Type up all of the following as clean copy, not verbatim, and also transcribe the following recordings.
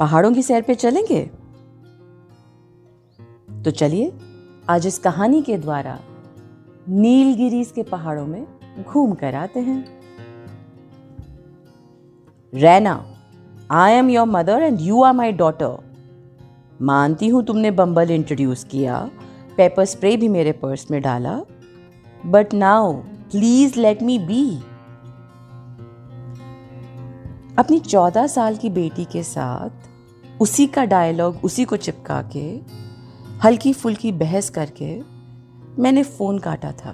पहाड़ों की सैर पे चलेंगे? तो चलिए आज इस कहानी के द्वारा नीलगिरीज के पहाड़ों में घूम कर आते हैं। Raina, I am your mother and you are my daughter. मानती हूं तुमने बम्बल इंट्रोड्यूस किया, पेपर स्प्रे भी मेरे पर्स में डाला, but now please let me be. अपनी 14 साल की बेटी के साथ उसी का डायलॉग उसी को चिपका के हल्की फुल्की बहस करके मैंने फोन काटा था।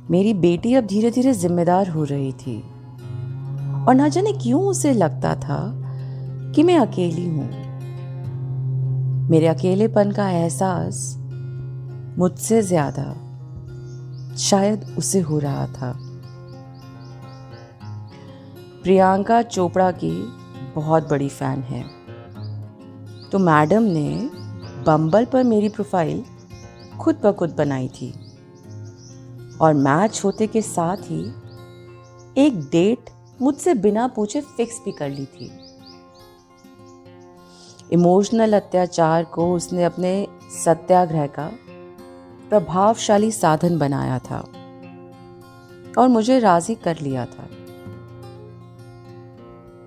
मेरी बेटी अब धीरे धीरे जिम्मेदार हो रही थी और ना जाने क्यों उसे लगता था कि मैं अकेली हूं। मेरे अकेलेपन का एहसास मुझसे ज्यादा शायद उसे हो रहा था। प्रियंका चोपड़ा की बहुत बड़ी फैन है, तो मैडम ने बम्बल पर मेरी प्रोफाइल खुद ब खुद बनाई थी और मैच होते के साथ ही एक डेट मुझसे बिना पूछे फिक्स भी कर ली थी। इमोशनल अत्याचार को उसने अपने सत्याग्रह का प्रभावशाली साधन बनाया था और मुझे राजी कर लिया था।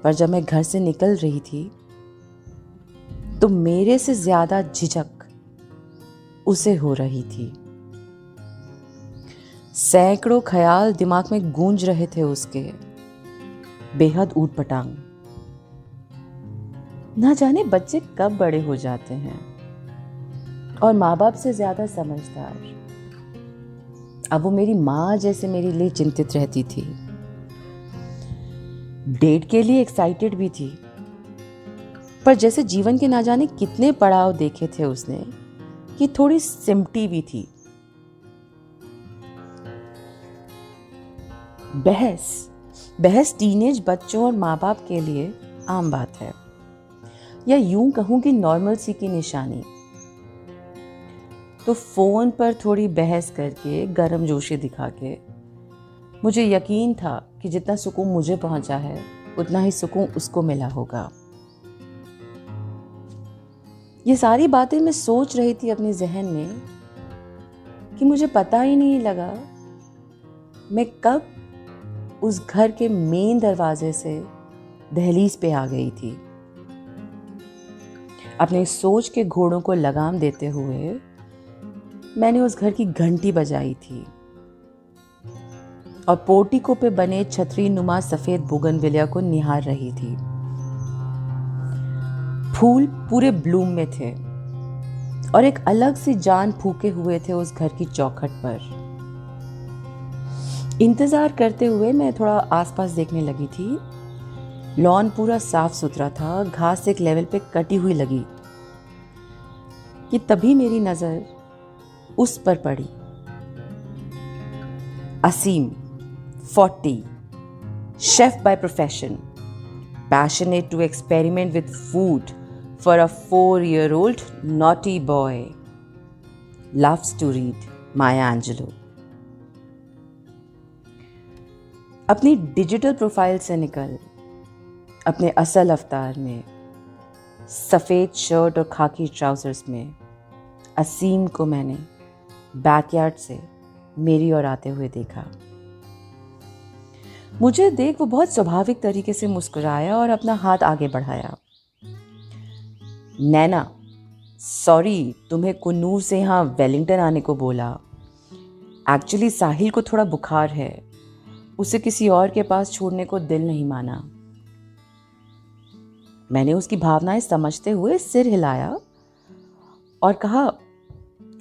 पर जब मैं घर से निकल रही थी तो मेरे से ज्यादा झिझक उसे हो रही थी। सैकड़ों ख्याल दिमाग में गूंज रहे थे उसके, बेहद ऊटपटांग। ना जाने बच्चे कब बड़े हो जाते हैं और माँ बाप से ज्यादा समझदार। अब वो मेरी माँ जैसे मेरे लिए चिंतित रहती थी। डेट के लिए एक्साइटेड भी थी, पर जैसे जीवन के ना जाने कितने पड़ाव देखे थे उसने कि थोड़ी सिमटी भी थी। बहस टीनेज बच्चों और माँ बाप के लिए आम बात है, या यूं कहूं कि नॉर्मलसी की निशानी। तो फोन पर थोड़ी बहस करके गर्मजोशी दिखा के मुझे यकीन था कि जितना सुकून मुझे पहुंचा है उतना ही सुकून उसको मिला होगा। ये सारी बातें मैं सोच रही थी अपने जहन में कि मुझे पता ही नहीं लगा मैं कब उस घर के मेन दरवाजे से दहलीज पे आ गई थी। अपने सोच के घोड़ों को लगाम देते हुए मैंने उस घर की घंटी बजाई थी और पोर्टिको पे बने छतरी नुमा सफेद बोगनविलिया को निहार रही थी। फूल पूरे ब्लूम में थे और एक अलग सी जान फूके हुए थे उस घर की चौखट पर। इंतजार करते हुए मैं थोड़ा आसपास देखने लगी थी। लॉन पूरा साफ सुथरा था, घास एक लेवल पे कटी हुई लगी कि तभी मेरी नजर उस पर पड़ी। असीम, 40, chef by profession, passionate to experiment with food for a 4-year-old naughty boy, loves to read Maya Angelou. अपनी डिजिटल प्रोफाइल से निकल अपने असल अवतार में सफ़ेद शर्ट और खाकी ट्राउजर्स में असीम को मैंने बैकयार्ड से मेरी ओर आते हुए देखा। मुझे देख वो बहुत स्वाभाविक तरीके से मुस्कुराया और अपना हाथ आगे बढ़ाया। नैना, सॉरी तुम्हें कुन्नूर से यहाँ वेलिंगटन आने को बोला। एक्चुअली साहिल को थोड़ा बुखार है, उसे किसी और के पास छोड़ने को दिल नहीं माना। मैंने उसकी भावनाएं समझते हुए सिर हिलाया और कहा,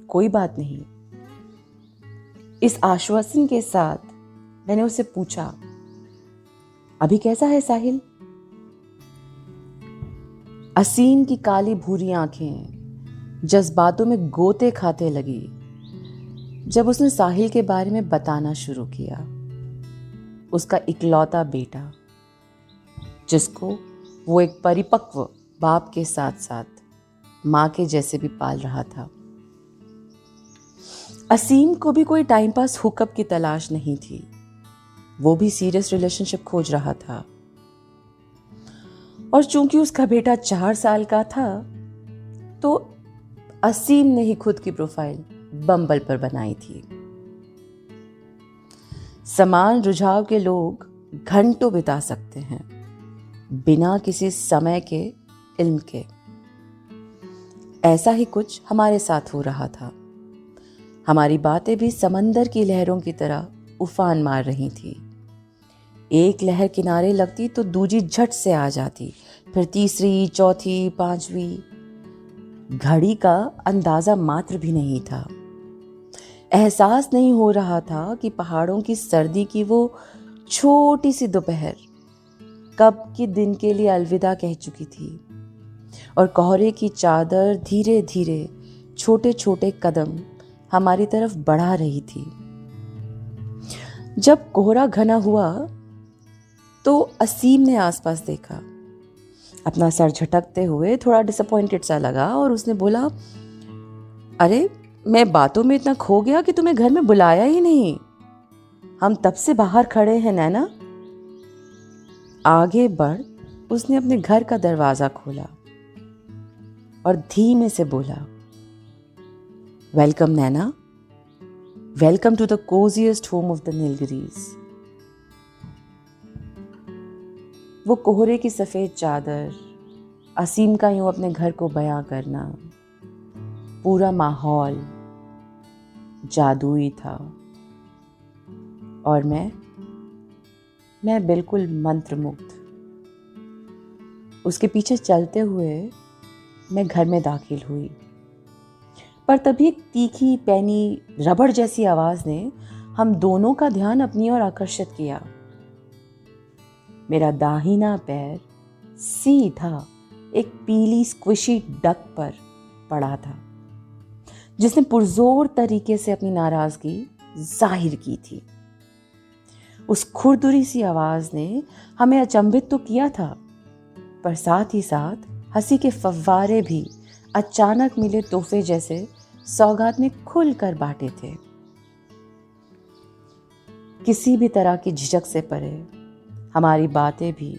कोई बात नहीं। इस आश्वासन के साथ मैंने उससे पूछा, अभी कैसा है साहिल? असीम की काली भूरी आंखें जज्बातों में गोते खाते लगी जब उसने साहिल के बारे में बताना शुरू किया। उसका इकलौता बेटा, जिसको वो एक परिपक्व बाप के साथ साथ माँ के जैसे भी पाल रहा था। असीम को भी कोई टाइम पास हुकअप की तलाश नहीं थी, वो भी सीरियस रिलेशनशिप खोज रहा था। और चूंकि उसका बेटा 4 साल का था, तो असीम ने ही खुद की प्रोफाइल बम्बल पर बनाई थी। समान रुझाव के लोग घंटों बिता सकते हैं बिना किसी समय के इल्म के। ऐसा ही कुछ हमारे साथ हो रहा था। हमारी बातें भी समंदर की लहरों की तरह उफान मार रही थी। एक लहर किनारे लगती तो दूजी झट से आ जाती, फिर तीसरी, चौथी, पांचवी। घड़ी का अंदाजा मात्र भी नहीं था। एहसास नहीं हो रहा था कि पहाड़ों की सर्दी की वो छोटी सी दोपहर कब के दिन के लिए अलविदा कह चुकी थी और कोहरे की चादर धीरे धीरे छोटे छोटे कदम हमारी तरफ बढ़ा रही थी। जब कोहरा घना हुआ तो असीम ने आसपास देखा। अपना सर झटकते हुए थोड़ा डिसअपॉइंटेड सा लगा और उसने बोला, अरे मैं बातों में इतना खो गया कि तुम्हें घर में बुलाया ही नहीं। हम तब से बाहर खड़े हैं नैना। आगे बढ़ उसने अपने घर का दरवाजा खोला और धीमे से बोला, welcome Naina, welcome to the cosiest home of the Nilgiris. वो कोहरे की सफेद चादर, असीम का यूं अपने घर को बयां करना, पूरा माहौल जादुई था। और मैं बिल्कुल मंत्रमुग्ध। उसके पीछे चलते हुए मैं घर में दाखिल हुई, पर तभी एक तीखी पैनी रबड़ जैसी आवाज ने हम दोनों का ध्यान अपनी ओर आकर्षित किया। मेरा दाहिना पैर सीधा एक पीली स्क्विशी डक पर पड़ा था, जिसने पुरजोर तरीके से अपनी नाराजगी जाहिर की थी। उस खुरदुरी सी आवाज ने हमें अचंभित तो किया था, पर साथ ही साथ हंसी के फव्वारे भी अचानक मिले तोहफे जैसे सौगात में खुलकर बांटे थे। किसी भी तरह की झिझक से परे हमारी बातें भी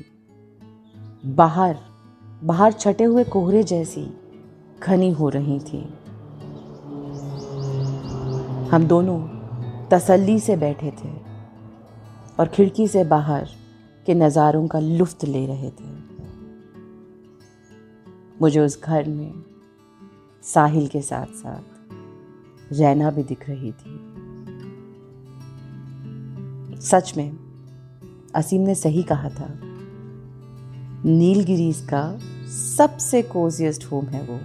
बाहर छटे हुए कोहरे जैसी घनी हो रही थी। हम दोनों तसल्ली से बैठे थे और खिड़की से बाहर के नज़ारों का लुत्फ ले रहे थे। मुझे उस घर में साहिल के साथ साथ रैना भी दिख रही थी। सच में असीम ने सही कहा था, नीलगिरीज का सबसे कोजिएस्ट होम है वो।